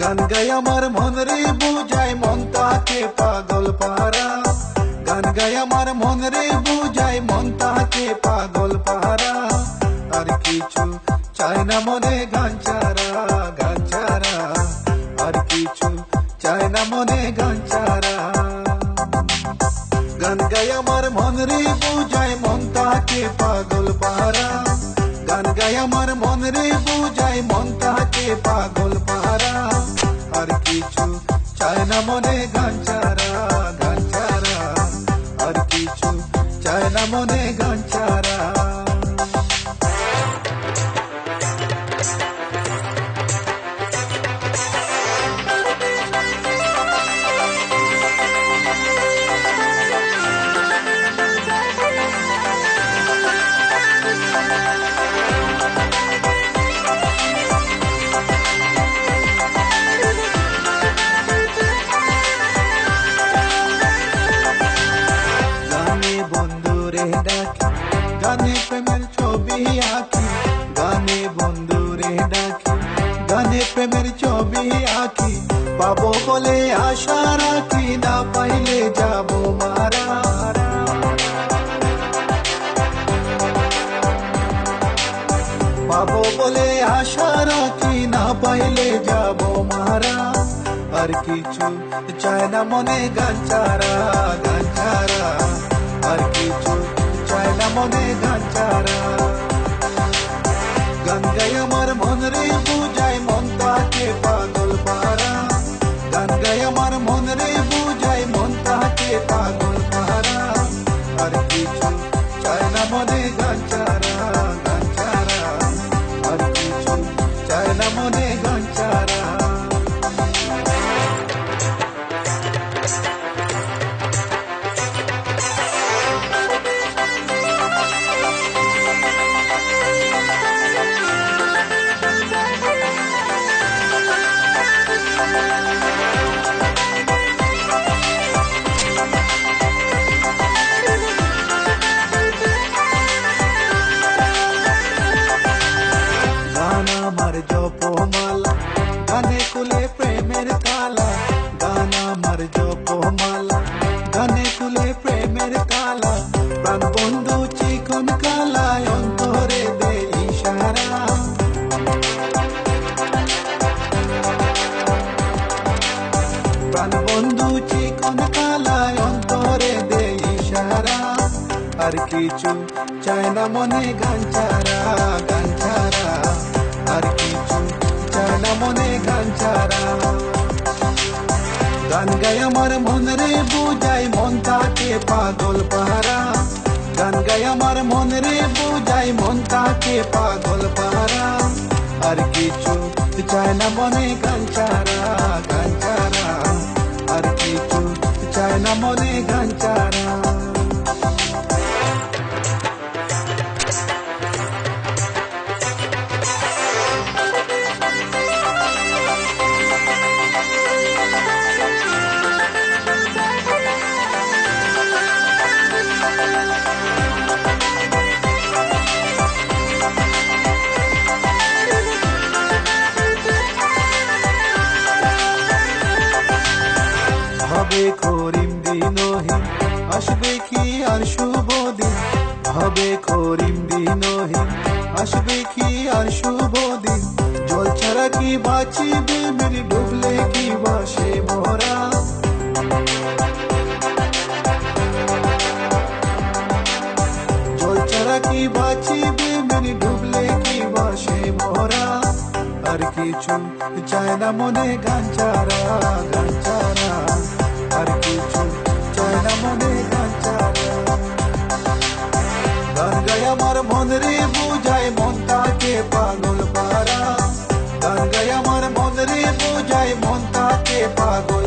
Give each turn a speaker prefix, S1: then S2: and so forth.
S1: গান গাই আমার মন রে বুঝায় মন তাকে পাগল পারা, গান গাই আমার মন রে বুঝায় মন তাকে পাগল পারা। আর কিছু চাই না মনে গান ছাড়া, গান ছাড়া আর কিছু চাই না মনে গান ছাড়া। গান গাই আমার মন রে বুঝায় মন তাকে পাগল পারা, গান গাই আমার মন রে বুঝায় মন তাকে পাগল পারা। আর কিছু চাই না মনে গান ছাড়া, গান ছাড়া আর কিছু চাই না মনে গান ছাড়া। গানে প্রেমের ছবি আঁকি, গানে বন্ধুরে ডাকি, গানে প্রেমের ছবি আঁকি। পাবো বলে আশা রাখি, না পাইলে যাবো মারা। পাবো বলে আশা রাখি, না পাইলে যাবো মারা। আর কিছু চায় না মনে গান ছাড়া, গান ছাড়া আর কিছু চায় না মনে গান ছাড়া। গান গাই আমার মন রে বুঝায় মন তাকে পাগল পারা, গান গাই আমার মন রে বুঝায় মন তাকে পাগল পারা। আর কিছু চায় না মনে গান ছাড়া, গান ছাড়া আর কিছু চায় না মনে গান ছাড়া। আমার জপমালা গানে কুলে প্রেমের কালা, গান আমার জপমালা গানে কুলে প্রেমের কালা। প্রাণ বন্ধু চিকন কালা অন্তরে দে ইশারা, প্রাণ বন্ধু চিকন কালা অন্তরে দে ইশারা। আর কিছু চায় না মনে গান ছাড়া, গান ছাড়া আর কিছু চায় না মনে গান ছাড়া। গান গাই আমার মন রে বুঝাই মন তাকে পাগল পারা, গান গাই আমার মন রে বুঝাই মন তাকে পাগল পারা। আর কিছু চায় না মনে গান ছাড়া, গান ছাড়া আর কিছু চায় না মনে গান ছাড়া। হবে করিম দিনহীন, আসবে কি আর শুভ দিন। হবে করিম দিনহীন, আসবে কি আর শুভ দিন। জল ছাড়া কি বাঁচিবে মেরে, ডুবলে কি বাসে মরা। জল ছাড়া কি বাঁচিবে মেরে, ডুবলে কি বাসে মরা। আর কিছু চায় না মনে গান ছাড়া, গান ছাড়া আর কিছু চায় না মনে গান ছাড়া। গান গাই আমার মন রে বুঝায় মন তাকে পাগল পারা, গান গাই আমার মন রে পাগল